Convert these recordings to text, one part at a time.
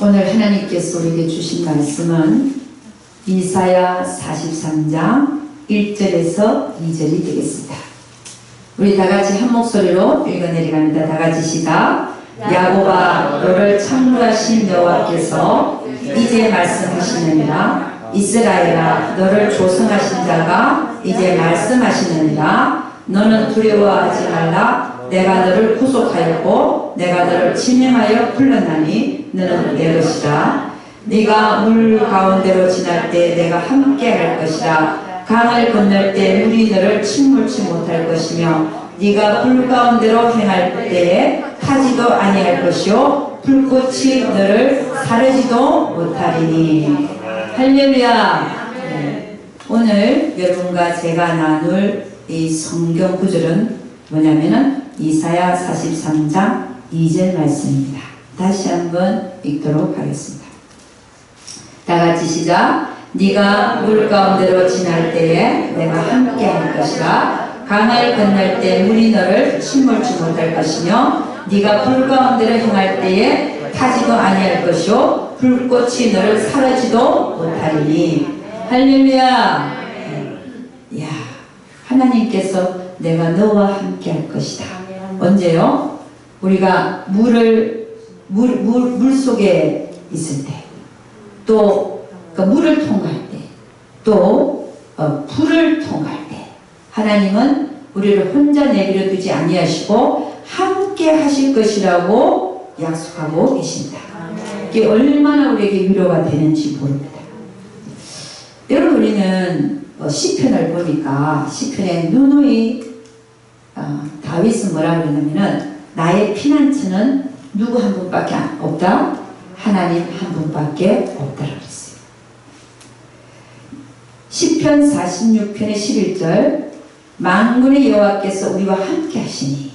오늘 하나님께서 우리에게 주신 말씀은 이사야 43장 1절에서 2절이 되겠습니다. 우리 다같이 한 목소리로 읽어내려갑니다. 다같이 시작. 야곱아, 너를 창조하신 여호와께서 이제 말씀하시느니라. 이스라엘아, 너를 조성하신 자가 이제 말씀하시느니라. 너는 두려워하지 말라. 내가 너를 구속하였고 내가 너를 지명하여 불렀나니 너는 내 것이라. 네가 물 가운데로 지날 때 내가 함께 할 것이라. 강을 건널 때 물이 너를 침몰치 못할 것이며 네가 불 가운데로 행할 때에 타지도 아니할 것이요 불꽃이 너를 사르지도 못하리니. 할렐루야. 오늘 여러분과 제가 나눌 이 성경 구절은 뭐냐면은 이사야 43장 2절 말씀입니다. 다시 한번 읽도록 하겠습니다. 다같이 시작. 네가 물 가운데로 지날 때에 내가 함께 할 것이라. 강을 건널 때 물이 너를 침몰치 못할 것이며 네가 불 가운데로 행할 때에 타지도 아니할 것이요 불꽃이 너를 사르지도 못하리니. 할렐루야. 야, 하나님께서 내가 너와 함께 할 것이다. 언제요? 우리가 물 속에 있을 때, 또 물을 통과할 때, 또 불을 통과할 때, 하나님은 우리를 혼자 내버려 두지 아니하시고 함께 하실 것이라고 약속하고 계십니다. 이게 얼마나 우리에게 위로가 되는지 모릅니다. 여러분, 우리는 시편을 보니까 시편에 누누이 다윗은 뭐라 그러냐면은 나의 피난처는 누구 한 분밖에 없다? 하나님 한 분밖에 없다라고 했어요. 시편 46편의 11절 만군의 여호와께서 우리와 함께 하시니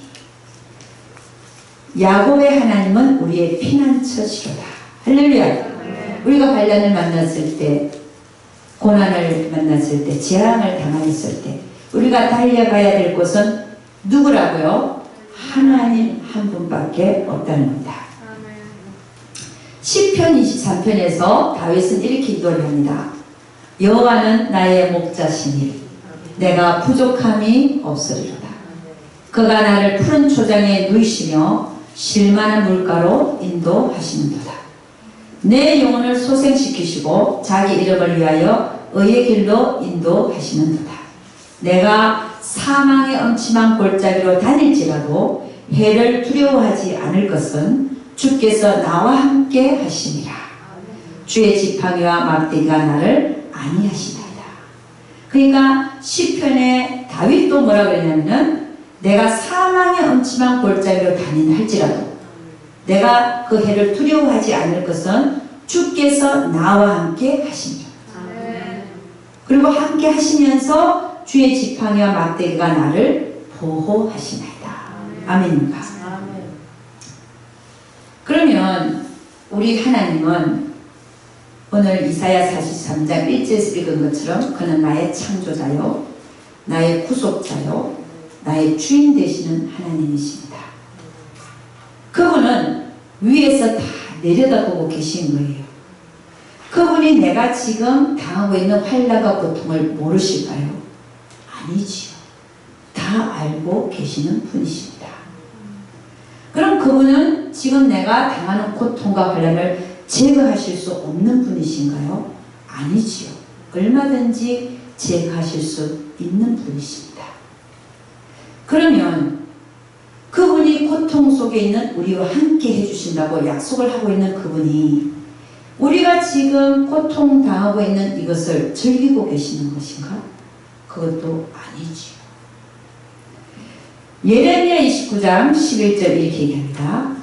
야곱의 하나님은 우리의 피난처시로다. 할렐루야. 우리가 환난을 만났을 때, 고난을 만났을 때, 재앙을 당했을 때 우리가 달려가야 될 곳은 누구라고요? 하나님 한 분밖에 없다는 겁니다. 시편 23편에서 다윗은 이렇게 기도를 합니다. 여호와는 나의 목자시니 내가 부족함이 없으리로다. 그가 나를 푸른 초장에 누이시며 쉴만한 물가로 인도하시는도다. 내 영혼을 소생시키시고 자기 이름을 위하여 의의 길로 인도하시는도다. 내가 사망의 엄침한 골짜기로 다닐지라도 해를 두려워하지 않을 것은 주께서 나와 함께 하시니라. 주의 지팡이와 막대기가 나를 안위하시나이다. 그러니까 시편에 다윗도 뭐라 그랬냐면은 내가 사망의 엄침한 골짜기로 다닌다 할지라도 내가 그 해를 두려워하지 않을 것은 주께서 나와 함께 하시니라. 그리고 함께 하시면서 주의 지팡이와 막대기가 나를 보호하시나이다. 아멘입니다. 그러면 우리 하나님은 오늘 이사야 43장 1절에서 읽은 것처럼 그는 나의 창조자요 나의 구속자요 나의 주인 되시는 하나님이십니다. 그분은 위에서 다 내려다보고 계신 거예요. 그분이 내가 지금 당하고 있는 환난과 고통을 모르실까요? 아니지요. 다 알고 계시는 분이십니다. 그럼 그분은 지금 내가 당하는 고통과 환난을 제거하실 수 없는 분이신가요? 아니지요. 얼마든지 제거하실 수 있는 분이십니다. 그러면 그분이 고통 속에 있는 우리와 함께 해주신다고 약속을 하고 있는 그분이 우리가 지금 고통당하고 있는 이것을 즐기고 계시는 것인가? 그것도 아니지요. 예레미야 29장 11절 이렇게 얘기합니다.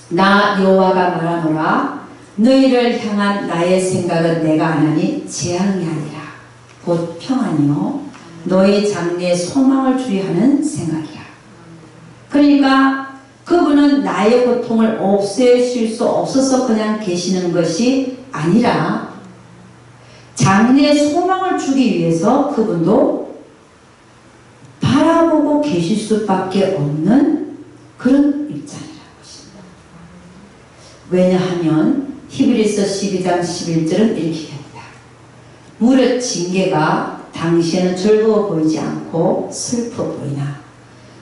나 여호와가 말하노라. 너희를 향한 나의 생각은 내가 아나니 재앙이 아니라 곧 평안이요 너희 장래에 소망을 주리 하는 생각이라. 그러니까 그분은 나의 고통을 없애실 수 없어서 그냥 계시는 것이 아니라 장래에 소망을 주기 위해서 그분도 바라보고 계실 수밖에 없는 그런 입장이라는 것입니다. 왜냐하면 히브리서 12장 11절은 이렇게 합니다. 무릇 징계가 당시에는 즐거워 보이지 않고 슬퍼 보이나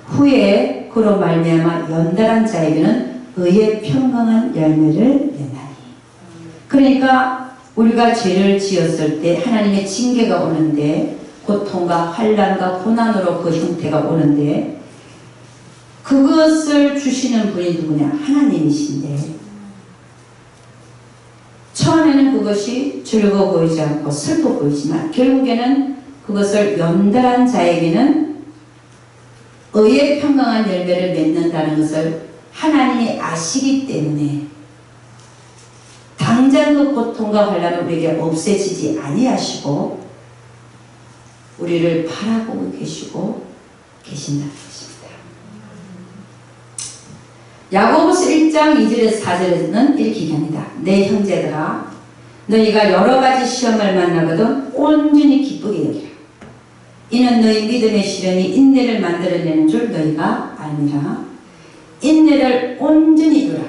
후에 그로 말미암아 연달한 자에게는 의의 평강한 열매를 내나니. 그러니까 우리가 죄를 지었을 때 하나님의 징계가 오는데, 고통과 환난과 고난으로 그 형태가 오는데, 그것을 주시는 분이 누구냐? 하나님이신데, 처음에는 그것이 즐거워 보이지 않고 슬퍼 보이지만 결국에는 그것을 연달한 자에게는 의의 평강한 열매를 맺는다는 것을 하나님이 아시기 때문에 당장 그 고통과 환난은 우리에게 없애지지 아니하시고 우리를 바라보고 계시고 계신다는 것입니다. 야고보서 1장 2절에서 4절에서는 이렇게 얘기합니다. 내 형제들아, 너희가 여러 가지 시험을 만나거든 온전히 기쁘게 여기라. 이는 너희 믿음의 시련이 인내를 만들어내는 줄 너희가 알미라. 인내를 온전히 이루라.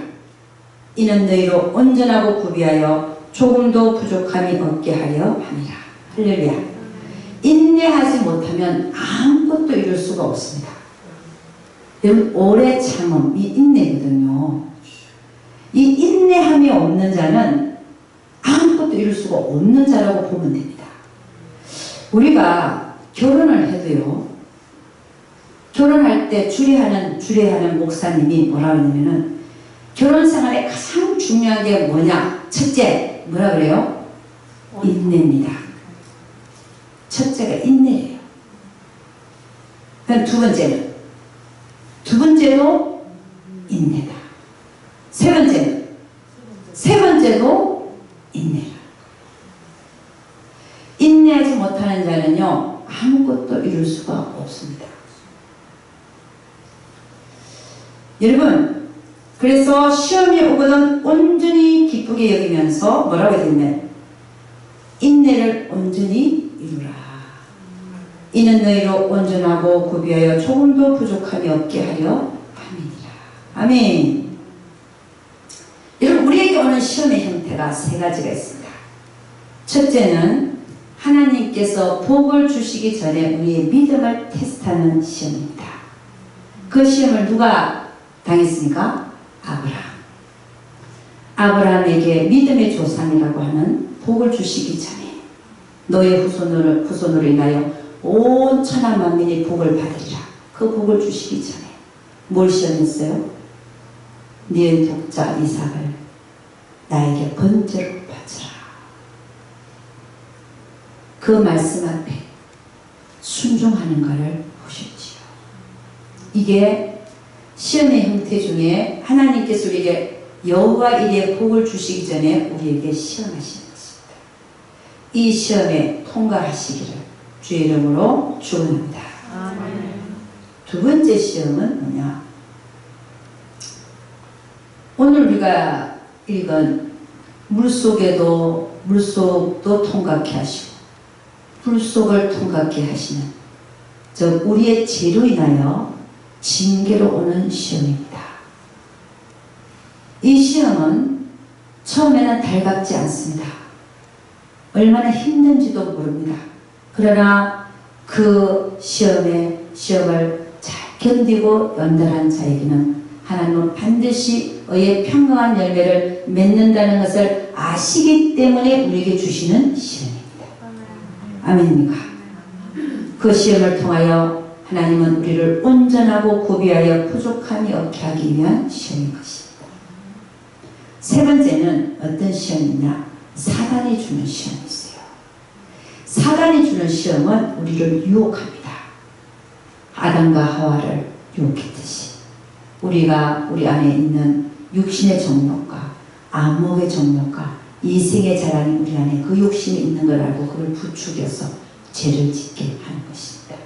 이는 너희로 온전하고 구비하여 조금도 부족함이 없게 하려 함이라. 할렐루야. 인내하지 못하면 아무것도 이룰 수가 없습니다. 여러분, 오래 참음이 인내거든요. 이 인내함이 없는 자는 아무것도 이룰 수가 없는 자라고 보면 됩니다. 우리가 결혼을 해도요, 결혼할 때 주례하는 목사님이 뭐라고 하냐면은, 결혼 생활에 가장 중요한 게 뭐냐? 첫째, 뭐라 그래요? 인내입니다. 첫째가 인내예요. 그럼 두 번째도 인내다. 세 번째도 인내라. 인내하지 못하는 자는요, 아무것도 이룰 수가 없습니다. 여러분, 그래서 시험이 오거든 온전히 기쁘게 여기면서 뭐라고 했냐면, 인내를 온전히 이루라. 이는 너희로 온전하고 구비하여 조금도 부족함이 없게 하려 함이니라. 아멘. 여러분, 우리에게 오는 시험의 형태가 세 가지가 있습니다. 첫째는 하나님께서 복을 주시기 전에 우리의 믿음을 테스트하는 시험입니다. 그 시험을 누가 당했습니까? 아브라함에게 믿음의 조상이라고 하는 복을 주시기 전에 너의 후손으로 인하여 온 천하 만민이 복을 받으리라. 그 복을 주시기 전에 뭘 시험했어요? 네 독자 이삭을 나에게 번제로 바쳐라. 그 말씀 앞에 순종하는 것을 보셨지요. 이게 시험의 형태 중에 하나님께서 우리에게 여호와 이레의 복을 주시기 전에 우리에게 시험하시는 것입니다. 이 시험에 통과하시기를 주의 이름으로 축원합니다. 두 번째 시험은 뭐냐? 오늘 우리가 읽은 물속도 통과케 하시고 불속을 통과케 하시는, 즉 우리의 죄로 인하여 징계로 오는 시험입니다. 이 시험은 처음에는 달갑지 않습니다. 얼마나 힘든지도 모릅니다. 그러나 그 시험을 잘 견디고 연달한 자에게는 하나님은 반드시 의의 평강한 열매를 맺는다는 것을 아시기 때문에 우리에게 주시는 시험입니다. 아멘입니까? 그 시험을 통하여 하나님은 우리를 온전하고 구비하여 부족함이 없게 하기 위한 시험인 것입니다. 세 번째는 어떤 시험이냐? 사단이 주는 시험이 있어요. 사단이 주는 시험은 우리를 유혹합니다. 아담과 하와를 유혹했듯이 우리가 우리 안에 있는 육신의 정욕과 안목의 정욕과 이생의 자랑이 우리 안에 그 욕심이 있는 걸 알고 그걸 부추겨서 죄를 짓게 하는 것입니다.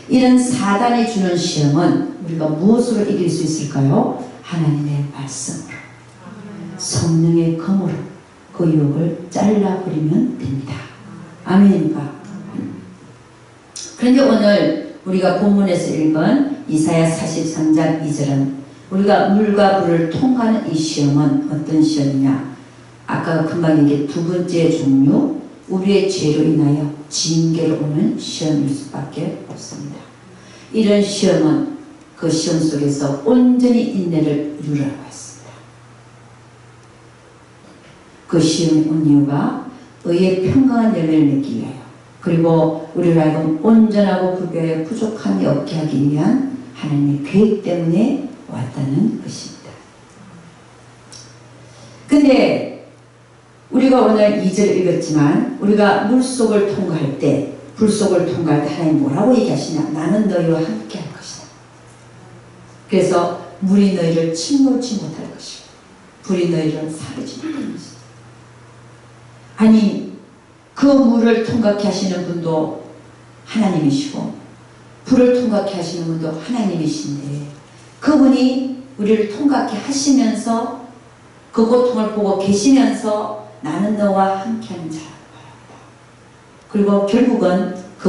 이런 사단이 주는 시험은 우리가 무엇으로 이길 수 있을까요? 하나님의 말씀으로, 성령의 검으로 그 유혹을 잘라버리면 됩니다. 아멘입니까? 그런데 오늘 우리가 본문에서 읽은 이사야 43장 2절은 우리가 물과 불을 통과하는 이 시험은 어떤 시험이냐? 아까 금방 얘기한 두 번째 종류, 우리의 죄로 인하여 징계로 오는 시험일 수밖에 없습니다. 이런 시험은 그 시험 속에서 온전히 인내를 이루라고 했습니다. 그 시험이 온 이유가 의의 평강한 열매를 맺기 위하여, 그리고 우리를 하여금 온전하고 구별에 부족함이 없게 하기 위한 하나님의 계획 때문에 왔다는 것입니다. 근데 우리가 오늘 2절 읽었지만 우리가 물속을 통과할 때, 불속을 통과할 때 하나님 뭐라고 얘기하시냐? 나는 너희와 함께 할 것이다. 그래서 물이 너희를 침몰치 못할 것이고 불이 너희를 사르지 못할 것이다. 아니, 그 물을 통과케 하시는 분도 하나님이시고 불을 통과케 하시는 분도 하나님이신데, 그분이 우리를 통과케 하시면서 그 고통을 보고 계시면서 나는 너와 함께하는 자라고 말합니다. 그리고 결국은 그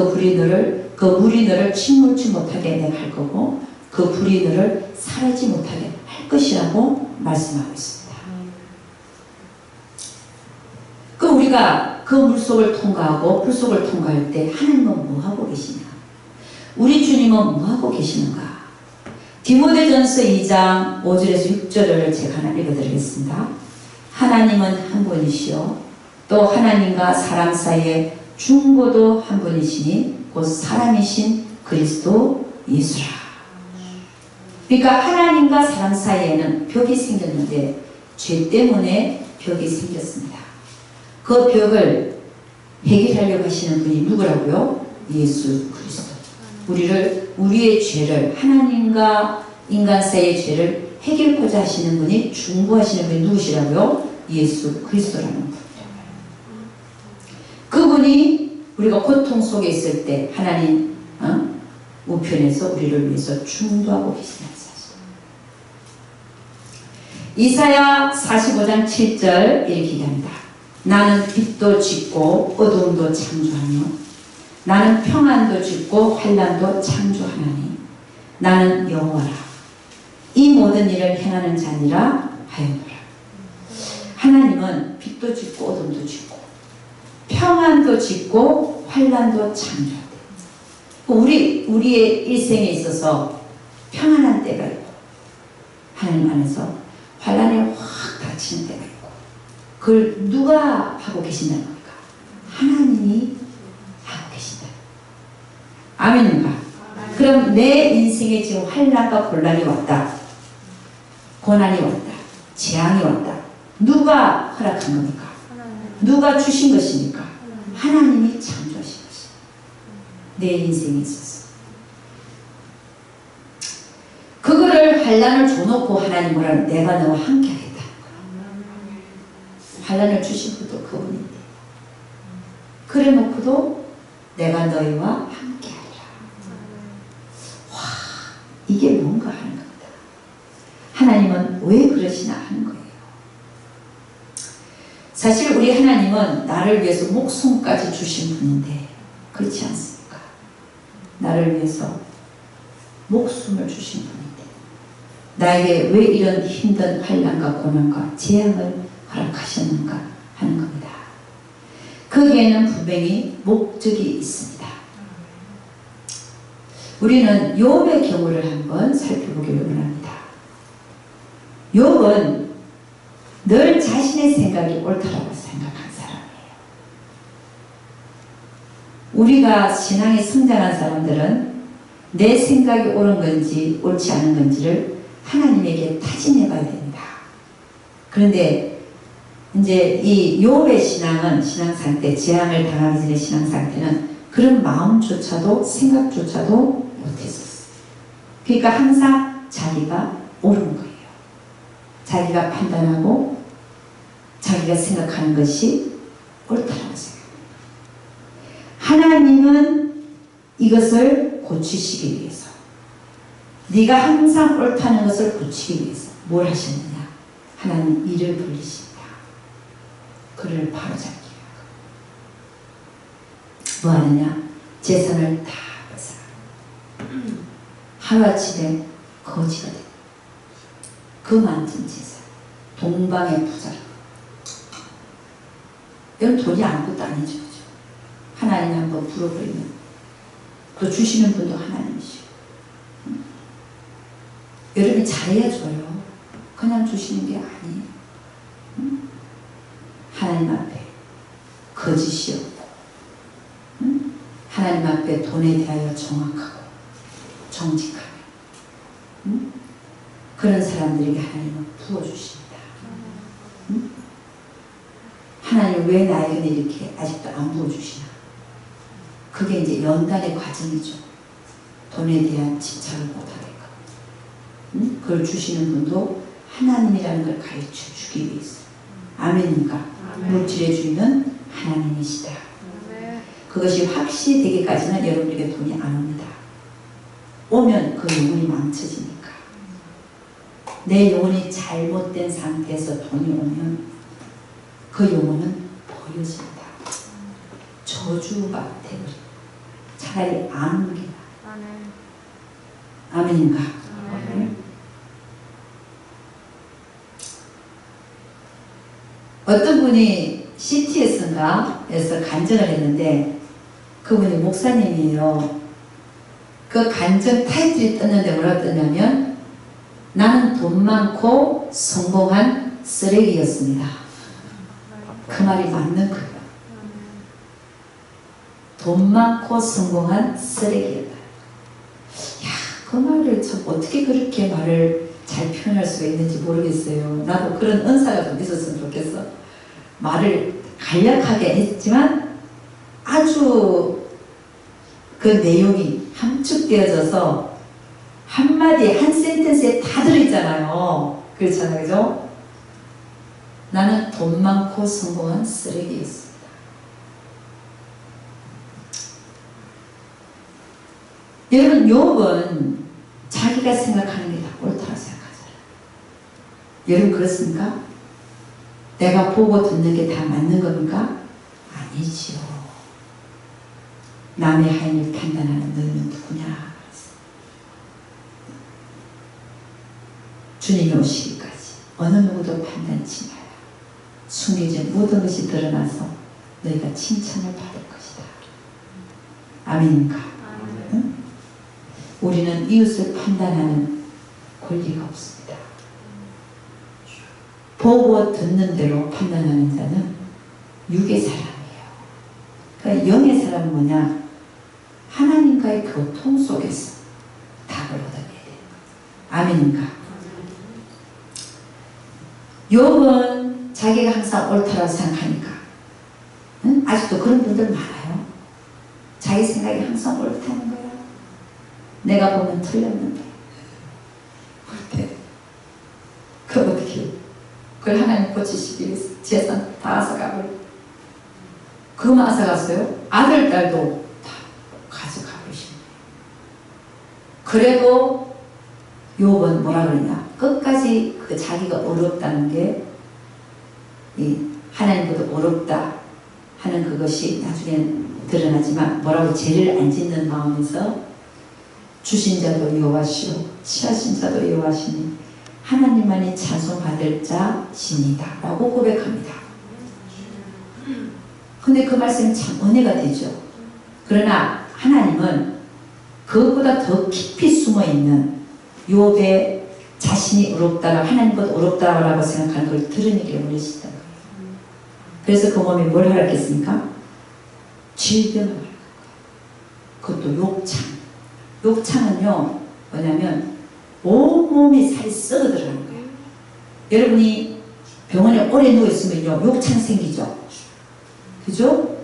물이 너를 침몰치 못하게 내가 할 거고 그 불이 너를 사르지 못하게 할 것이라고 말씀하고 있습니다. 그 우리가 그 물속을 통과하고 불속을 통과할 때 하나님은 뭐하고 계시냐? 우리 주님은 뭐하고 계시는가? 디모데전서 2장 5절에서 6절을 제가 하나 읽어드리겠습니다. 하나님은 한 분이시요 또 하나님과 사람 사이에 중보도 한 분이시니 곧 사람이신 그리스도 예수라. 그러니까 하나님과 사람 사이에는 벽이 생겼는데 죄 때문에 벽이 생겼습니다. 그 벽을 해결하려고 하시는 분이 누구라고요? 예수 그리스도. 우리의 죄를, 하나님과 인간 사이의 죄를 해결하고자 하시는 분이, 중보하시는 분이 누구시라고요? 예수 그리스도라는 분이에요. 그분이 우리가 고통 속에 있을 때 하나님 우편에서 우리를 위해서 중보하고 계시는 사실. 이사야 45장 7절 이렇게 얘기합니다. 나는 빛도 짓고 어두움도 창조하며 나는 평안도 짓고 환난도 창조하나니 나는 여호와라. 이 모든 일을 행하는 자니라 하였노라. 하나님은 빛도 짓고 어둠도 짓고 평안도 짓고 환난도 창조하대. 우리의 일생에 있어서 평안한 때가 있고 하나님 안에서 환난에 확 닫히는 때가 있고, 그걸 누가 하고 계신다는 겁니까? 하나님이 하고 계신다. 아멘입니까? 그럼 내 인생에 지금 환난과 곤란이 왔다, 고난이 왔다, 재앙이 왔다. 누가 허락한 겁니까? 누가 주신 것입니까? 하나님이 창조하신 것입니다. 내 인생에 있어서 그거를 환난을 줘놓고 하나님 뭐라는, 내가 너와 함께 하겠다는 거예요. 환난을 주신 분도 그분인데 그래 놓고도 내가 너희와 함께 하리라. 와, 이게 뭔가 하는 겁니다. 하나님은 왜 그러시나 하는 거예요. 사실 우리 하나님은 나를 위해서 목숨까지 주신 분인데 그렇지 않습니까? 나를 위해서 목숨을 주신 분인데 나에게 왜 이런 힘든 환난과 고난과 재앙을 허락하셨는가 하는 겁니다. 거기에는 분명히 목적이 있습니다. 우리는 욥의 경우를 한번 살펴보기를 원합니다. 욥은 늘 자신의 생각이 옳다라고 생각한 사람이에요. 우리가 신앙이 성장한 사람들은 내 생각이 옳은 건지 옳지 않은 건지를 하나님에게 타진해 봐야 됩니다. 그런데 이제 이 욥의 신앙은, 신앙 상태, 재앙을 당하기 전의 신앙 상태는 그런 마음조차도 생각조차도 못했었어요. 그러니까 항상 자기가 옳은 거예요. 자기가 판단하고 자기가 생각하는 것이 옳다라고 생각합니다. 하나님은 이것을 고치시기 위해서, 네가 항상 옳다는 것을 고치기 위해서 뭘 하셨느냐? 하나님 이를 불리십니다. 그를 바로잡기 위하여 뭐 하느냐? 재산을 다 벗어 하루아침에 거지가 됩니다. 만진 제사, 동방의 부자라. 이건 돈이 아무것도 아니죠. 그죠? 하나님 한번 불어버리면 또 주시는 분도 하나님이시고. 여러분이 잘해야 줘요. 그냥 주시는 게 아니에요. 하나님 앞에 거짓이 없고, 하나님 앞에 돈에 대하여 정확하고 정직하며, 그런 사람들에게 하나님은 부어주십니다. 하나님 왜 나에게 이렇게 아직도 안 부어주시나? 그게 이제 연단의 과정이죠. 돈에 대한 집착을 못하게끔. 그걸 주시는 분도 하나님이라는 걸 가르쳐 주기 위해서. 아멘인가? 물질의 주인은 하나님이시다. 그것이 확실히 되기까지는 여러분에게 돈이 안 옵니다. 오면 그 영혼이 망쳐지니까. 내 영혼이 잘못된 상태에서 돈이 오면 그 영혼은 버려집니다. 저주가 되버립니다. 차라리 안 오는 게 나아요. 아멘인가? 어떤 분이 CTS인가에서 간증을 했는데, 그분이 목사님이에요. 그 간증 타이틀이 떴는데 뭐라고 떴냐면, 나는 돈 많고 성공한 쓰레기였습니다. 그 말이 맞는 거예요. 돈 많고 성공한 쓰레기였다. 야, 그 말을 참 어떻게 그렇게 말을 잘 표현할 수가 있는지 모르겠어요. 나도 그런 은사가 좀 있었으면 좋겠어. 말을 간략하게 했지만 아주 그 내용이 함축되어져서 한마디 한 센텐스에 다 들어있잖아요. 그렇잖아요. 그죠? 나는 돈 많고 성공한 쓰레기였습니다. 여러분, 욥은 자기가 생각하는 게 다 옳다고 생각하잖아요. 여러분 그렇습니까? 내가 보고 듣는 게 다 맞는 겁니까? 아니지요. 남의 하인을 판단하는 너희는 누구냐? 주님이 오시기까지 어느 누구도 판단치 마라. 숨기진 모든 것이 드러나서 너희가 칭찬을 받을 것이다. 아멘인가? 응? 우리는 이웃을 판단하는 권리가 없습니다. 보고 듣는 대로 판단하는 자는 육의 사람이에요. 그러니까 영의 사람은 뭐냐? 하나님과의 교통 속에서 답을 얻어내야 돼요. 아멘인가? 욥은 자기가 항상 옳다라고 생각하니까, 응? 아직도 그런 분들 많아요. 자기 생각이 항상 옳다는 거야. 내가 보면 틀렸는데 어때? 그럼 어떻게 해요? 그걸 하나님 고치시기 위해서 재산 다 앗아가버려. 그것만 앗아갔어요? 아들, 딸도 다 가져가버리시는 거예요. 그래도 욥은 뭐라 그러냐? 끝까지 그 자기가 어렵다는 게 하나님보다 어렵다 하는 그것이 나중에 드러나지만, 뭐라고 죄를 안 짓는 마음에서 주신 자도 여호와시오 취하신 자도 여호와시니 하나님만이 찬송받을 자시니다 라고 고백합니다. 근데 그 말씀이 참 은혜가 되죠. 그러나 하나님은 그것보다 더 깊이 숨어있는 욥의 자신이 어렵다라고, 하나님보다 어렵다라고 생각하는 걸 들으니까 원하시다. 그래서 그 몸이 뭘 하라겠습니까? 질병을 하라. 그것도 욕창. 욕창은요 뭐냐면 온몸이 살이 썩어 들어가는 거예요. 여러분이 병원에 오래 누워있으면요 욕창 생기죠. 그죠?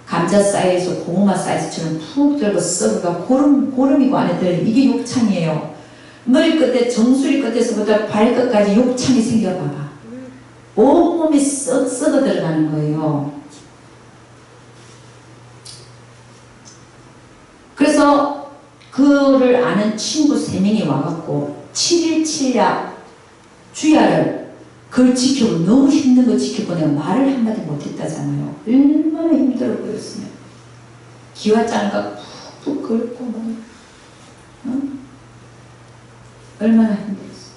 감자 사이즈에서 고구마 사이즈처럼 푹 들고 썩어가 고름이고 안에 들어있는 이게 욕창이에요. 머리 끝에 정수리 끝에서부터 발끝까지 욕창이 생겨봐봐. 온몸이 썩어 들어가는 거예요. 그래서 그를 아는 친구 3명이 와갖고 7일 7야 주야를 그걸 지켜보고 너무 힘든 거 지켜보고 내가 말을 한마디 못했다잖아요. 얼마나 힘들어 보였으면. 기와장가 푹푹 긁고 뭐, 응? 얼마나 힘들었어.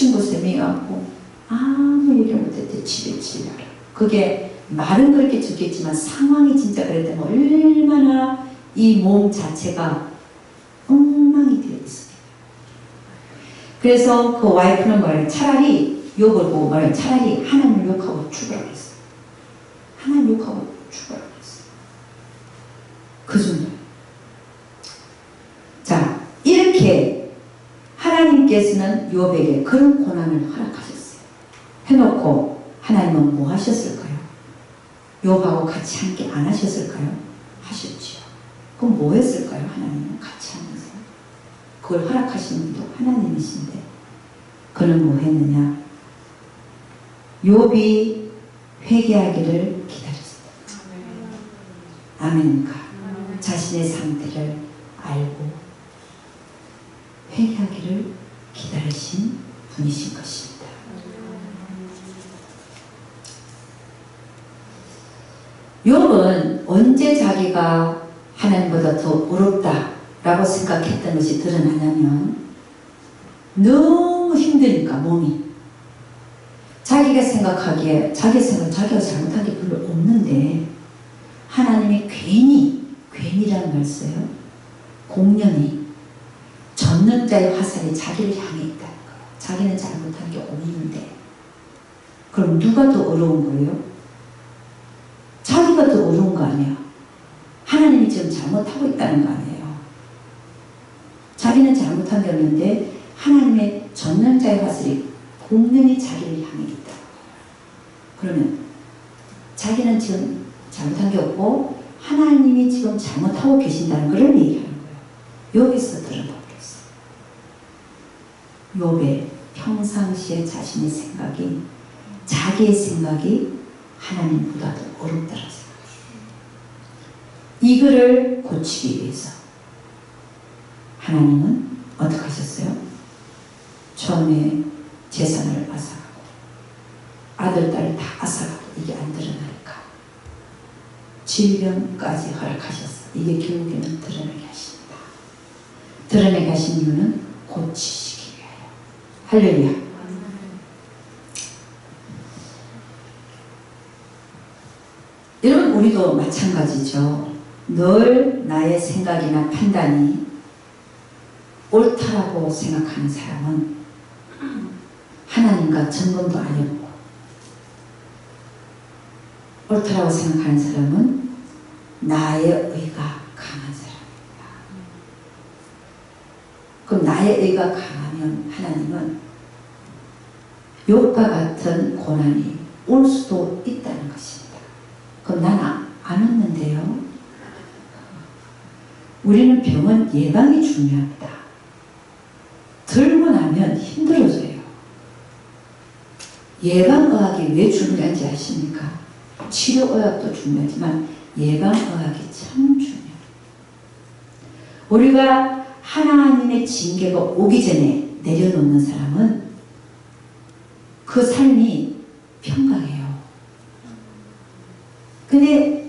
친구 세 명이 왔고 아무 얘기 못했대. 집에 가라. 그게 말은 그렇게 적겠지만 상황이 진짜 그랬다면 얼마나 이 몸 자체가 엉망이 되어 있습니다. 그래서 그 와이프는 뭐래요? 차라리 욕을 보고 뭐래요? 차라리 하나님을 욕하고 죽으라고 했어요. 하나님 욕하고 죽으라고 했어요. 그 정도. 자, 이렇게 하나님께서는 욥에게 그런 고난을 허락하셨어요. 해놓고 하나님은 뭐 하셨을까요? 욥하고 같이 함께 안 하셨을까요? 하셨지요. 그럼 뭐 했을까요? 하나님은 같이 하면서. 그걸 허락하신 분도 하나님이신데 그는 뭐 했느냐? 욥이 회개하기를 기다렸습니다. 아멘인가? 자신의 상태를 알고 회개하기를 기다리신 분이신 것입니다. 욥은 언제 자기가 하나님보다 더 어렵다라고 생각했던 것이 드러나냐면 너무 힘드니까 몸이 자기가 생각하기에 자기가 잘못한 게 별로 없는데 하나님이 괜히라는 말 써요. 공연히 젖는 자의 화살이 자기를 향해 있다는 거예요. 자기는 잘못한 게 없는데 그럼 누가 더 어려운 거예요? 자기가 더 어려운 거 아니에요. 하나님이 지금 잘못하고 있다는 거 아니에요. 자기는 잘못한 게 없는데 하나님의 젖는 자의 화살이 공연히 자기를 향해 있다. 그러면 자기는 지금 잘못한 게 없고 하나님이 지금 잘못하고 계신다는 그런 얘기하는 거예요. 여기서 들어보겠어요. 욥의 평상시에 자신의 생각이 자기의 생각이 하나님보다 더 어렵다는 생각이에요. 이거를 고치기 위해서 하나님은 어떻게 하셨어요? 처음에 재산을 앗아가고 아들, 딸을 다 앗아가고 이게 안 드러나니까 질병까지 허락하셨어요. 이게 결국에는 드러나게 하십니다. 드러나게 하신 이유는 고치시기 위하여. 할렐루야. 여러분 우리도 마찬가지죠. 늘 나의 생각이나 판단이 옳다라고 생각하는 사람은 하나님과 점검도 안 해보고 옳다라고 생각하는 사람은 나의 의가 강한 사람입니다. 그럼 나의 의가 강하면 하나님은 욥과 같은 고난이 올 수도 있다는 것입니다. 그럼 난 안 왔는데요. 우리는 병은 예방이 중요합니다. 들고 나면 힘들어져요. 예방의학이 왜 중요한지 아십니까? 치료의학도 중요하지만 예방의학이 참 중요해요. 우리가 하나님의 징계가 오기 전에 내려놓는 사람은 그 삶이 평강해요. 근데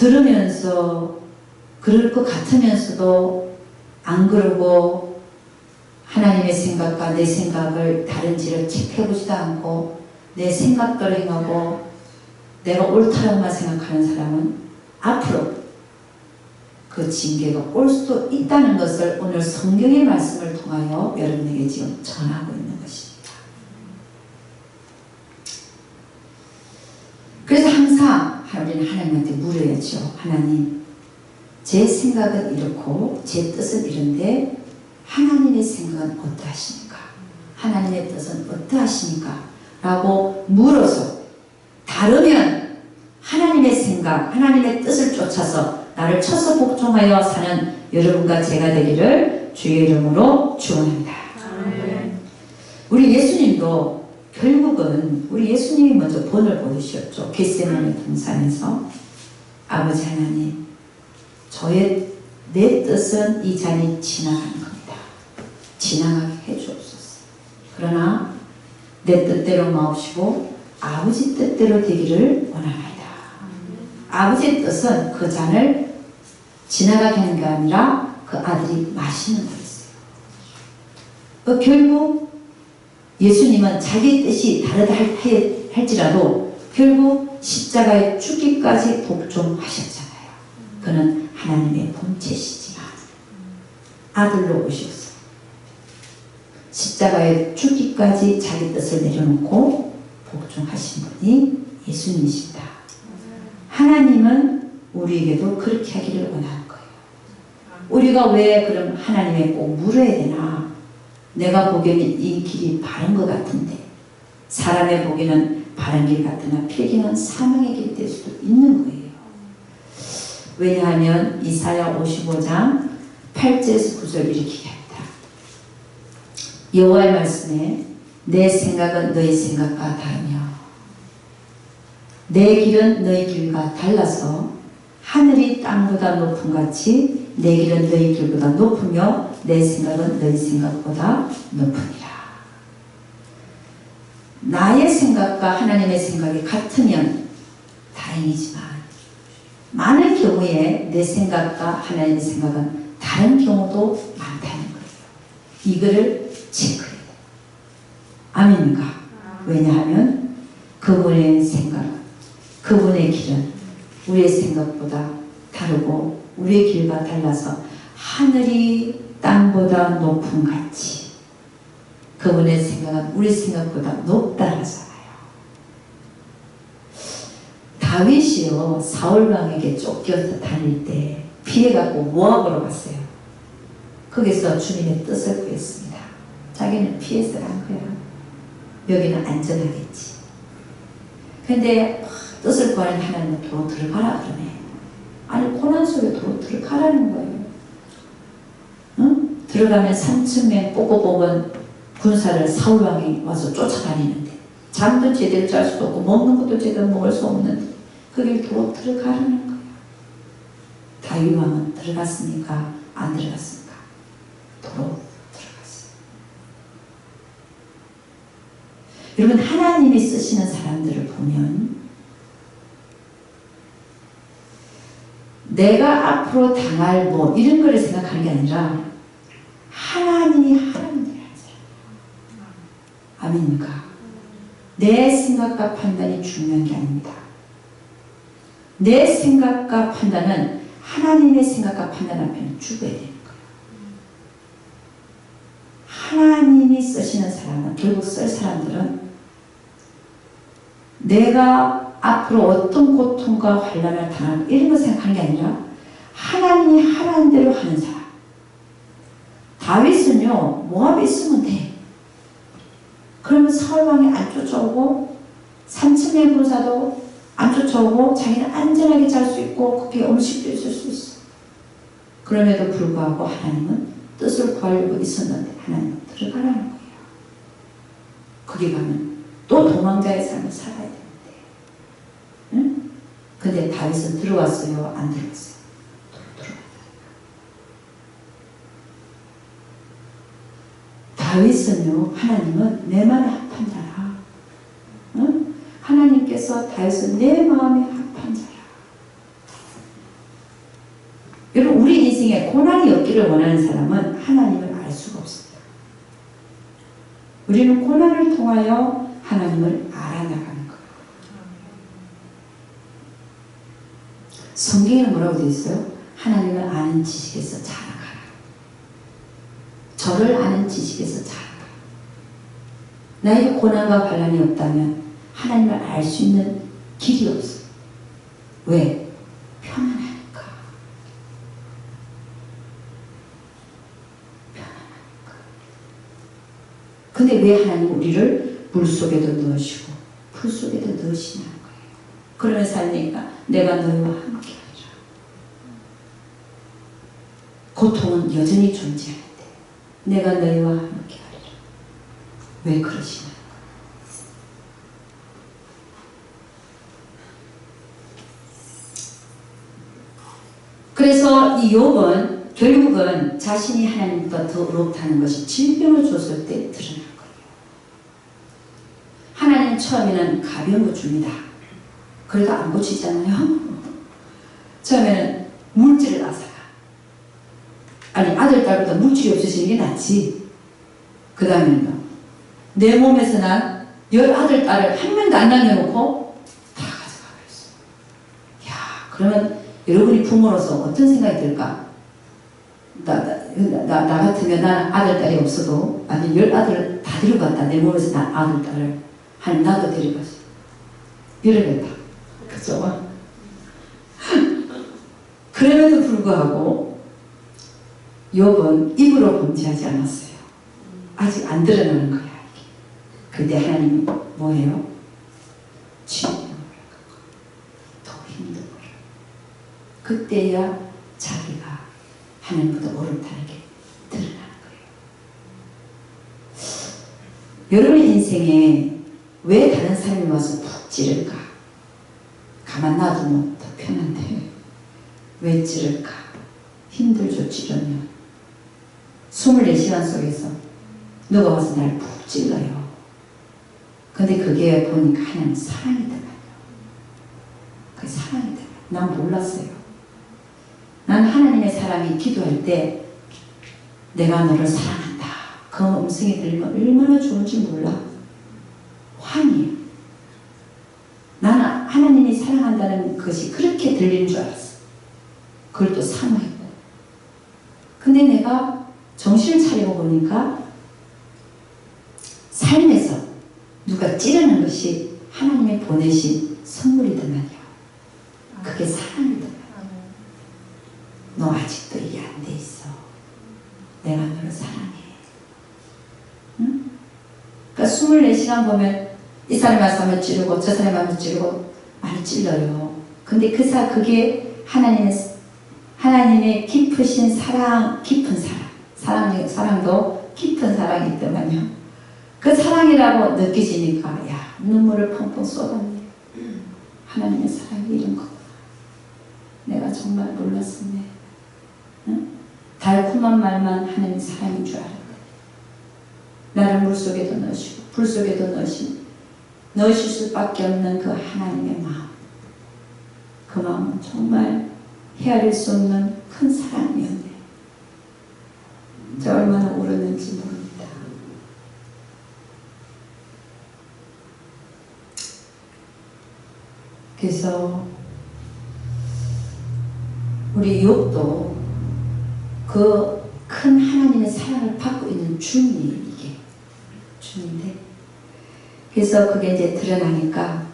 들으면서 그럴 것 같으면서도 안 그러고 하나님의 생각과 내 생각을 다른지를 체크해보지도 않고 내 생각대로 행하고 내가 옳다라고만 생각하는 사람은 앞으로 그 징계가 올 수도 있다는 것을 오늘 성경의 말씀을 통하여 여러분에게 지금 전하고 있는 것입니다. 그래서 항상 우리는 하나님한테 물어야죠. 하나님, 제 생각은 이렇고 제 뜻은 이런데 하나님의 생각은 어떠하십니까? 하나님의 뜻은 어떠하십니까? 라고 물어서 다르면 하나님의 생각, 하나님의 뜻을 쫓아서 나를 쳐서 복종하여 사는 여러분과 제가 되기를 주의 이름으로 축원합니다. 우리 예수님도 결국은 우리 예수님이 먼저 본을 보이셨죠. 겟세마네 동산에서 아버지 하나님, 내 뜻은 이 잔이 지나가는 겁니다. 지나가게 해주옵소서. 그러나 내 뜻대로 마옵시고 아버지 뜻대로 되기를 원합니다. 아버지의 뜻은 그 잔을 지나가게 하는 게 아니라 그 아들이 마시는 거였어요. 결국 예수님은 자기 뜻이 다르다 할지라도 결국 십자가에 죽기까지 복종하셨잖아요. 그는 하나님의 본체시지만 아들로 오셔서 십자가에 죽기까지 자기 뜻을 내려놓고 복종하신 분이 예수님이십니다. 하나님은 우리에게도 그렇게 하기를 원하는 거예요. 우리가 왜 그럼 하나님에 꼭 물어야 되나? 내가 보기에는 이 길이 바른 것 같은데 사람의 보기에는 바른 길 같으나 필기는 사망의 길이 될 수도 있는 거예요. 왜냐하면 이사야 55장 8절에서 9절 이렇게 합니다. 여호와의 말씀에 내 생각은 너희 생각과 다르며 내 길은 너희 길과 달라서 하늘이 땅보다 높음 같이 내 길은 너희 길보다 높으며 내 생각은 너희 생각보다 높으니라. 나의 생각과 하나님의 생각이 같으면 다행이지만 많은 경우에 내 생각과 하나님의 생각은 다른 경우도 많다는 거예요. 이거를 체크해야 돼요. 아멘인가? 왜냐하면 그분의 생각, 그분의 길은 우리의 생각보다 다르고 우리의 길과 달라서 하늘이 땅보다 높음 같이 그분의 생각은 우리 생각보다 높다라잖아요. 다윗이요 사울왕에게 쫓겨서 다닐 때 피해갖고 모압으로 갔어요. 거기서 주님의 뜻을 구했습니다. 자기는 피해서 간 거야. 여기는 안전하겠지. 근데 뜻을 구하는 하나님은 도로 들어가라 그러네. 아니 고난 속에 도로 들어가라는 거예요. 응? 들어가면 3층에 뽑아보면 군사를 사울왕이 와서 쫓아다니는데 잠도 제대로 잘 수도 없고 먹는 것도 제대로 먹을 수 없는데 거길 도로 들어가라는 거예요. 다윗 왕은 들어갔습니까? 안 들어갔습니까? 도로 들어갔어요. 여러분 하나님이 쓰시는 사람들을 보면 내가 앞으로 당할 뭐 이런 거를 생각하는 게 아니라 하나님이 하라는 대로 하는 사람. 아멘입니까? 내 생각과 판단이 중요한 게 아닙니다. 내 생각과 판단은 하나님의 생각과 판단 앞에는 죽어야 되는 거예요. 하나님이 쓰시는 사람은 결국 쓸 사람들은 내가 앞으로 어떤 고통과 환난을 당할 이런 거 생각하는 게 아니라 하나님이 하라는 대로 하는 사람. 다윗은요 모압에 있으면 돼. 그러면 사울왕이 안 쫓아오고 3층의 군사도 안 쫓아오고 자기는 안전하게 잘 수 있고 거기에 음식도 있을 수 있어. 그럼에도 불구하고 하나님은 뜻을 구하려고 있었는데 하나님은 들어가라는 거예요. 거기 가면 또 도망자의 삶을 살아야 되는데 응? 근데 다윗은 들어왔어요? 안 들어왔어요? 다윗은요 하나님은 내 마음에 합한 자라. 응? 하나님께서 다윗은 내 마음에 합한 자라. 여러분 우리 인생에 고난이 없기를 원하는 사람은 하나님을 알 수가 없습니다. 우리는 고난을 통하여 하나님을 알아나가는 거예요. 성경에는 뭐라고 되어 있어요? 하나님을 아는 지식에서 자라가라. 저를 아는 지식에서 자라가라. 나에게 고난과 반란이 없다면 하나님을 알 수 있는 길이 없어요. 왜? 편안하니까. 편안하니까. 근데 왜 하나님 우리를 물속에도 넣으시고 풀속에도 넣으시냐는 거예요. 그러면서 하니까 내가 너희와 함께하리라. 고통은 여전히 존재하는데 내가 너희와 함께하리라. 왜 그러시나? 그래서 이 욥은 결국은 자신이 하나님보다 더 의롭다는 것이 질병을 줬을 때 드러난 거예요. 하나님 처음에는 가벼운 거 줍니다. 그래도 안 고치잖아요. 처음에는 물질을 낳아서라. 아니 아들 딸보다 물질이 없으시는 게 낫지. 그 다음에는요 내 몸에서 난 10아들, 딸을 한 명도 안 남겨놓고 다 가져가 버렸어. 야, 그러면 여러분이 부모로서 어떤 생각이 들까? 나 같으면 난 아들, 딸이 없어도 아니 10아들을 다 데리고 갔다. 내 몸에서 난 아들, 딸을 한 나도 데리고 갔어. 이러겠다. 그죠? 그럼에도 불구하고 욥은 입으로 범죄하지 않았어요. 아직 안 드러나는 거야. 근데 하나님이 뭐예요? 주님의 더 힘든 거야. 그때야 자기가 하나님보다 옳다는 게 드러나는 거예요. 여러분의 인생에 왜 다른 사람이 와서 푹 찌를까? 가만 놔두면 더 편한데 왜 찌를까? 힘들죠. 찌르면 24시간 속에서 누가 와서 날 푹 찔러요. 근데 그게 보니까 하나님 사랑이더만요. 그게 사랑이더만. 난 몰랐어요. 난 하나님의 사랑이 기도할 때 내가 너를 사랑한다. 그 음성이 들리면 얼마나 좋은지 몰라. 환희예요. 나는 하나님이 사랑한다는 것이 그렇게 들리는 줄 알았어. 그걸 또 사모했고. 근데 내가 정신을 차리고 보니까 삶에서 누가 찌르는 것이 하나님이 보내신 선물이더만요. 그게 사랑이더만. 너 아직도 이해 안 돼 있어. 내가 너를 사랑해. 응? 그러니까 24시간 보면 이 사람이 와서 하면 찌르고 저 사람이 하면 찌르고 많이 찔러요. 근데 그게 하나님의 깊으신 사랑, 깊은 사랑도 깊은 사랑이 있더만요. 그 사랑이라고 느껴지니까 야 눈물을 펑펑 쏟았네. 하나님의 사랑이 이런 거구나. 내가 정말 몰랐었네. 응? 달콤한 말만 하나님의 사랑인 줄 알았네. 나를 물속에도 넣으시고 불속에도 넣으실 수밖에 없는 그 하나님의 마음. 그 마음은 정말 헤아릴 수 없는 큰 사랑이었네. 저 얼마나 울었는지 모릅니다. 그래서 우리 욥도 그 큰 하나님의 사랑을 받고 있는 중이에요. 이게 중인데 그래서 그게 이제 드러나니까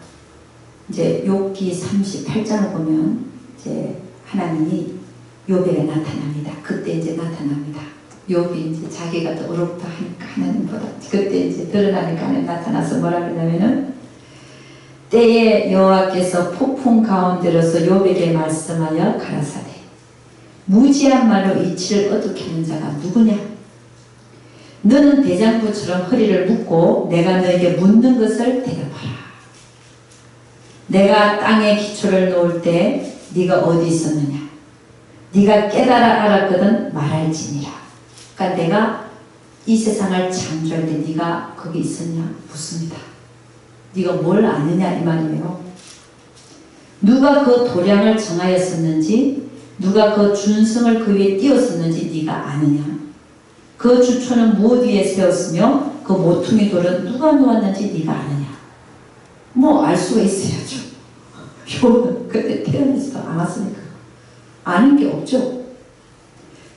이제 욥기 38장을 보면 이제 하나님이 욥에게 나타납니다. 그때 이제 나타납니다. 욥이 이제 자기가 더 어렵다 하니까 하나님보다 그때 이제 드러나니까 하나님 나타나서 뭐라 그러냐면은 때에 여호와께서 폭풍 가운데로서 욥에게 말씀하여 가라사대 무지한 말로 이치를 어떻게 하는 자가 누구냐? 너는 대장부처럼 허리를 묶고 내가 너에게 묻는 것을 대답하라. 내가 땅에 기초를 놓을 때 네가 어디 있었느냐? 네가 깨달아 알았거든 말할지니라. 그러니까 내가 이 세상을 창조할 때 네가 거기 있었냐? 묻습니다. 네가 뭘 아느냐 이 말이에요. 누가 그 도량을 정하였었는지 누가 그 준성을 그 위에 띄웠었는지 네가 아느냐? 그 주초는 무엇 위에 세웠으며 그 모퉁이 돌은 누가 놓았는지 네가 아느냐? 뭐 알 수가 있어야죠. 욥은 그때 태어나지도 않았으니까 아는 게 없죠.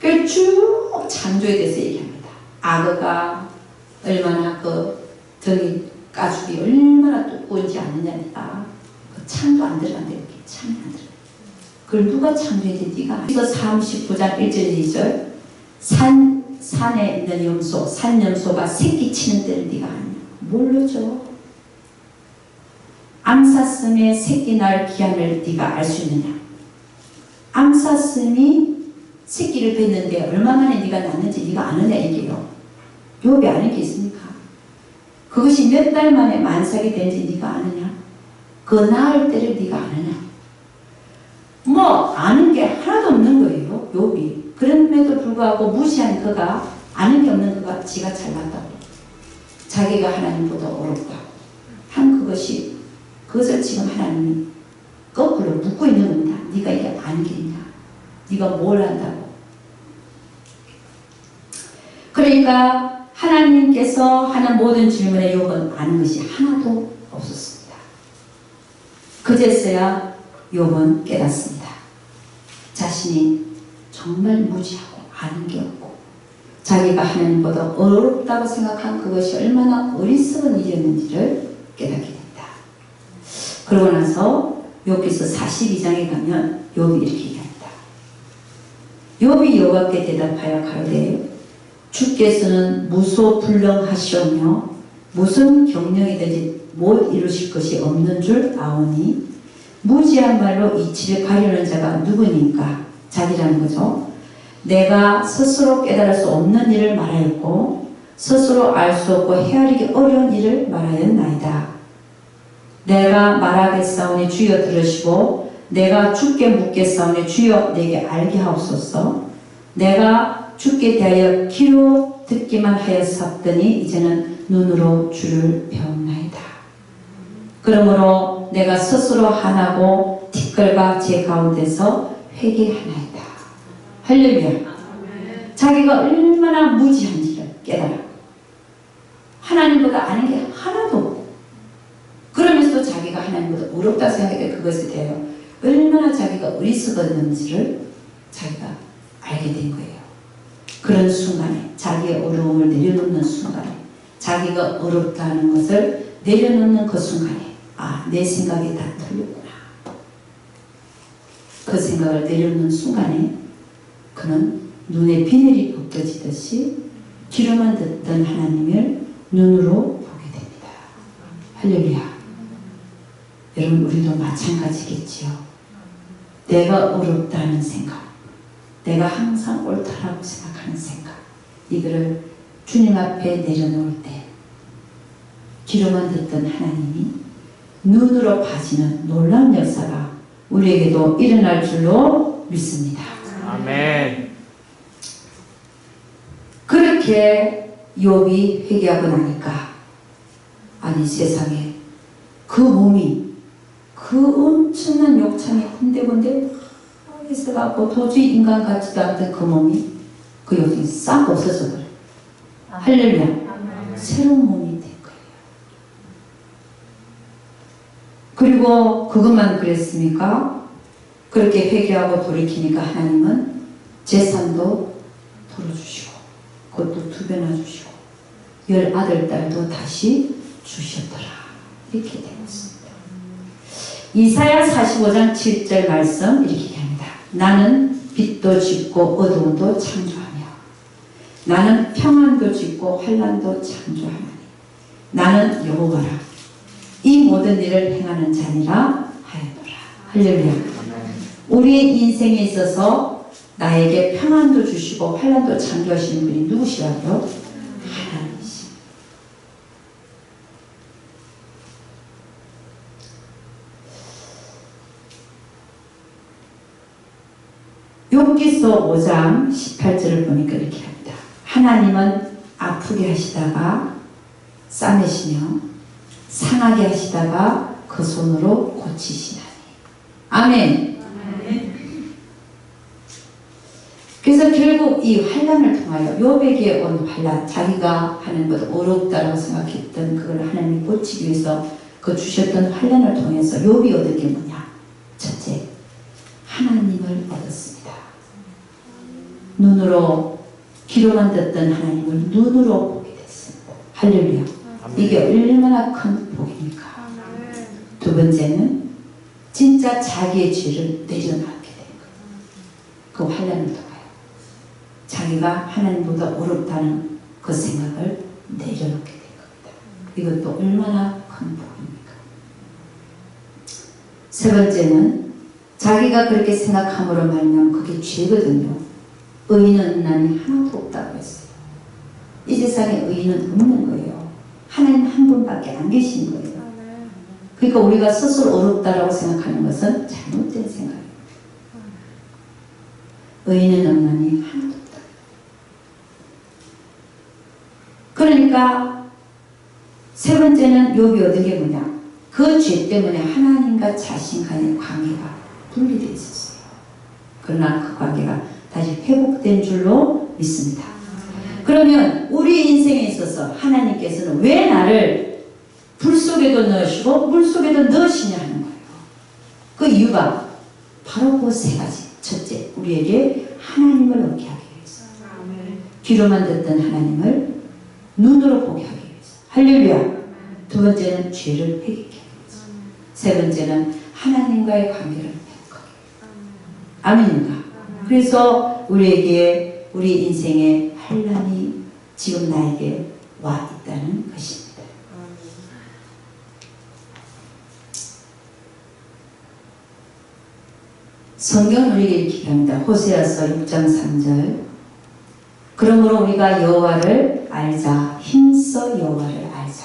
그래서 쭉 창조에 대해서 얘기합니다. 악어가 얼마나 그 등이 가죽이 얼마나 두꺼운지 아느냐니까 그 창도 안 들어간다 이렇게 창이 안 들어간다. 그걸 누가 창조했지 네가 그래서 39장 1절 2절 산에 있는 염소 산염소가 새끼 치는 때를 네가 아느냐? 모르죠. 암사슴의 새끼 날 기한을 네가 알 수 있느냐? 암사슴이 새끼를 뱉는데 얼마 만에 네가 낳는지 네가 아느냐 이게요. 욥이 아는 게 있습니까? 그것이 몇 달 만에 만삭이 된지 네가 아느냐? 그 낳을 때를 네가 아느냐? 뭐 아는 게 하나도 없는 거예요. 욥이. 그럼에도 불구하고 무시한 그가 아는 게 없는 그가 지가 잘났다고 자기가 하나님보다 어렵다고 한 그것을 지금 하나님이 거꾸로 묻고 있는 겁니다. 네가 이게 아는 게 있냐? 네가 뭘 안다고? 그러니까 하나님께서 하는 모든 질문에 욥은 아는 것이 하나도 없었습니다. 그제서야 욥은 깨닫습니다. 자신이 정말 무지하고 아는 게 없고 자기가 하나님보다 어렵다고 생각한 그것이 얼마나 어리석은 일이었는지를 깨닫게 됩니다. 그러고 나서 욥기서 42장에 가면 욥이 이렇게 얘기합니다. 욥이 여호와께 대답하여 가로되 주께서는 무소불능하시오며 무슨 경영이든지 못 이루실 것이 없는 줄 아오니 무지한 말로 이치를 가려는 자가 누구니까? 자기라는 거죠. 내가 스스로 깨달을 수 없는 일을 말하였고 스스로 알 수 없고 헤아리기 어려운 일을 말하였나이다. 내가 말하겠사오니 주여 들으시고 내가 주께 묻겠사오니 주여 내게 알게 하옵소서. 내가 주께 대하여 귀로 듣기만 하였사더니 이제는 눈으로 주를 배웠나이다. 그러므로 내가 스스로 하나고 티끌과 제 가운데서 회개하나이다. 할렐루야. 자기가 얼마나 무지한지를 깨달아. 하나님보다 아는 게 하나도 없고 그러면서도 자기가 하나님보다 어렵다 생각해 그것에 대하여 얼마나 자기가 어리석었는지를 자기가 알게 된 거예요. 그런 순간에 자기의 어려움을 내려놓는 순간에 자기가 어렵다는 것을 내려놓는 그 순간에 아, 내 생각이 다 틀렸구나. 그 생각을 내려놓는 순간에 그는 눈에 비늘이 벗겨지듯이 귀로만 듣던 하나님을 눈으로 보게 됩니다. 할렐루야. 여러분 우리도 마찬가지겠지요. 내가 어렵다는 생각, 내가 항상 옳다라고 생각하는 생각, 이거를 주님 앞에 내려놓을 때 귀로만 듣던 하나님이 눈으로 봐지는 놀라운 역사가 우리에게도 일어날 줄로 믿습니다. 아멘. 그렇게 욥이 회개하고 나니까 아니 세상에 그 몸이 그 엄청난 욕창이 군데군데 있어갖고 도저히 인간 같지도 않던 그 몸이 그 욕창이 싹 없어져 버려요. 할렐루야. 새로운 몸이 된 거예요. 그리고 그것만 그랬습니까? 그렇게 회개하고 돌이키니까 하나님은 재산도 돌려주시고 그것도 2배나 주시고 10아들 딸도 다시 주셨더라. 이렇게 되었습니다. 이사야 45장 7절 말씀 이렇게 얘기합니다. 나는 빛도 짓고 어두움도 창조하며 나는 평안도 짓고 환난도 창조하나니 나는 여호와라. 이 모든 일을 행하는 자니라 하였노라. 할렐루야. 우리의 인생에 있어서 나에게 평안도 주시고 환난도 창조하시는 분이 누구시라고요? 하나님이십니다. 욥기서 5장 18절을 보니까 이렇게 합니다. 하나님은 아프게 하시다가 싸매시며 상하게 하시다가 그 손으로 고치시나니. 아멘. 그래서 결국 이 환난을 통하여 욥에게 온 환난, 자기가 하는 것 어렵다고 생각했던 그걸 하나님이 고치기 위해서 그 주셨던 환난을 통해서 욥이 얻은 게 뭐냐? 첫째, 하나님을 얻었습니다. 눈으로 귀로만 듣던 하나님을 눈으로 보게 됐습니다. 할렐루야. 이게 얼마나 큰 복입니까? 두 번째는 진짜 자기의 죄를 내려놓게 된 거예요. 그 환난을 통하여 자기가 하나님보다 어렵다는 그 생각을 내려놓게 된 겁니다. 이것도 얼마나 큰 복입니까? 세 번째는 자기가 그렇게 생각함으로 말미암아 그게 죄거든요. 의인은 인간이 하나도 없다고 했어요. 이 세상에 의인은 없는 거예요. 하나님 한 분밖에 안 계신 거예요. 그러니까 우리가 스스로 어렵다라고 생각하는 것은 잘못된 생각이에요. 의인은 없나니 하나도 없다. 그러니까 세 번째는 욥이 얻은 게 뭐냐? 그 죄 때문에 하나님과 자신 간의 관계가 분리되어 있었어요. 그러나 그 관계가 다시 회복된 줄로 믿습니다. 그러면 우리 인생에 있어서 하나님께서는 왜 나를 불 속에도 넣으시고 물 속에도 넣으시냐 하는 거예요. 그 이유가 바로 그 세 가지. 첫째, 우리에게 하나님을 얻게 하기 위해서. 귀로만 듣던 하나님을 눈으로 보게 하기 위해서. 할렐루야. 두 번째는 죄를 회개하기 위해서. 세 번째는 하나님과의 관계를 회복하기 위해서. 아멘인가? 그래서 우리에게 우리 인생의 환난이 지금 나에게 와 있다는 것입니다. 성경은 우리에게 이렇게 합니다. 호세아서 6장 3절. 그러므로 우리가 여호와를 알자. 힘써 여호와를 알자.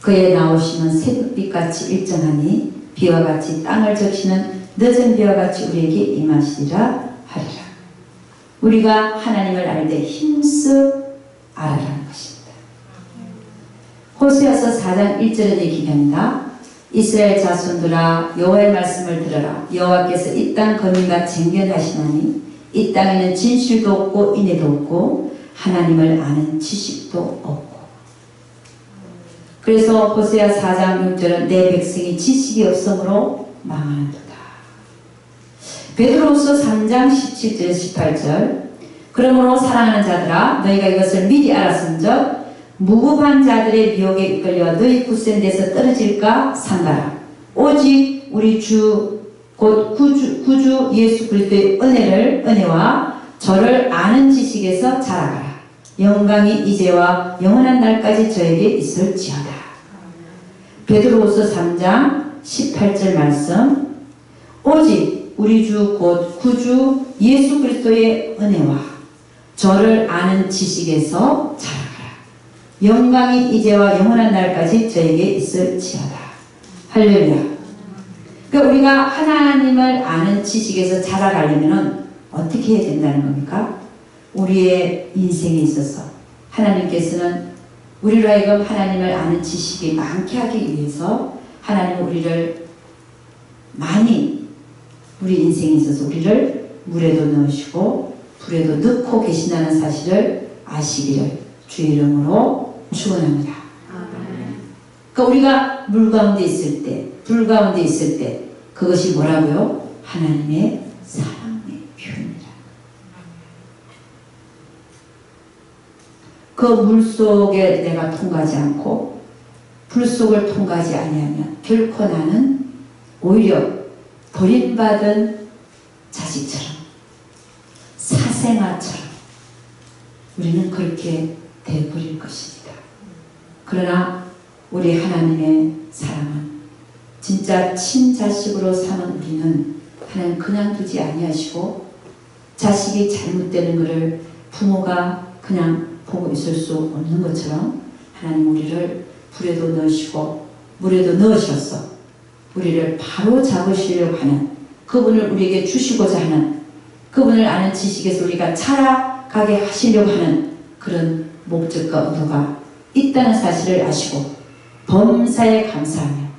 그의 나오심은 새벽빛같이 일정하니 비와 같이 땅을 적시는 늦은 비와 같이 우리에게 임하시리라 하리라. 우리가 하나님을 알되 힘써 알아라는 것입니다. 호세아서 4장 1절에 이렇게 합니다. 이스라엘 자손들아 여호와의 말씀을 들어라. 여호와께서 이 땅 거민과 쟁견하시나니 이 땅에는 진실도 없고 인애도 없고 하나님을 아는 지식도 없고. 그래서 호세아 4장 6절은 내 백성이 지식이 없으므로 망하는도다. 베드로후서 3장 17절 18절. 그러므로 사랑하는 자들아 너희가 이것을 미리 알았은즉 무고한 자들의 미혹에 이끌려 너희 굳센 데서 떨어질까 삼가라. 오직 우리 주 곧 구주 예수 그리스도의 은혜와 저를 아는 지식에서 자라가라. 영광이 이제와 영원한 날까지 저에게 있을지어다. 베드로후서 3장 18절 말씀. 오직 우리 주 곧 구주 예수 그리스도의 은혜와 저를 아는 지식에서 자라가라. 영광이 이제와 영원한 날까지 저에게 있을지어다. 할렐루야. 그러니까 우리가 하나님을 아는 지식에서 자라가려면 어떻게 해야 된다는 겁니까? 우리의 인생에 있어서 하나님께서는 우리로 하여금 하나님을 아는 지식이 많게 하기 위해서 하나님은 우리를 많이 우리 인생에 있어서 우리를 물에도 넣으시고 불에도 넣고 계신다는 사실을 아시기를 주의 이름으로 축원합니다. 그러니까 우리가 물 가운데 있을 때, 불 가운데 있을 때 그것이 뭐라고요? 하나님의 사랑의 표현이라. 그 물 속에 내가 통과하지 않고 불 속을 통과하지 아니하면 결코 나는 오히려 버림받은 자식처럼 사생아처럼 우리는 그렇게 되어버릴 것입니다. 그러나 우리 하나님의 사랑은 진짜 친자식으로 사는 우리는 하나님 그냥 두지 아니하시고 자식이 잘못되는 것을 부모가 그냥 보고 있을 수 없는 것처럼 하나님 우리를 불에도 넣으시고 물에도 넣으셔서 우리를 바로 잡으시려고 하는 그분을 우리에게 주시고자 하는 그분을 아는 지식에서 우리가 자라가게 하시려고 하는 그런 목적과 의도가 있다는 사실을 아시고 범사에 감사하며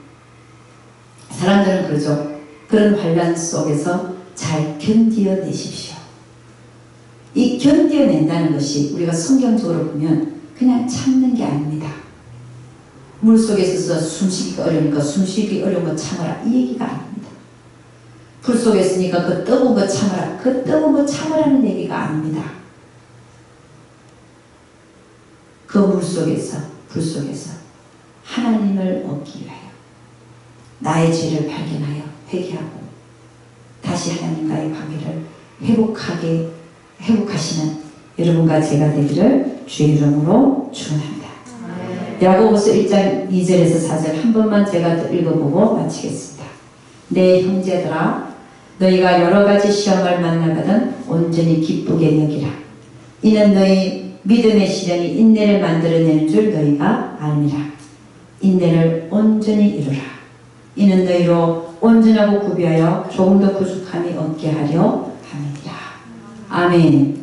사람들은 그러죠. 그런 환난 속에서 잘 견디어내십시오. 이 견디어낸다는 것이 우리가 성경적으로 보면 그냥 참는 게 아닙니다. 물속에 있어서 숨쉬기가 어려우니까 숨쉬기 어려운 거 참아라 이 얘기가 아닙니다. 불 속에 있으니까 그 뜨거운 거 참아라 그 뜨거운 거 참으라는 얘기가 아닙니다. 그 물속에서 불 속에서 하나님을 얻기 위하여 나의 죄를 발견하여 회개하고 다시 하나님과의 관계를 회복하시는 여러분과 제가 되기를 주의 이름으로 축원합니다. 야고보서 1장 2절에서 4절 한 번만 제가 또 읽어보고 마치겠습니다. 내 형제들아 너희가 여러가지 시험을 만나거든 온전히 기쁘게 여기라. 이는 너희 믿음의 시련이 인내를 만들어내는 줄 너희가 알미라. 인내를 온전히 이루라. 이는 너희로 온전하고 구비하여 조금 더 부족함이 없게 하려 함이니라. 아멘.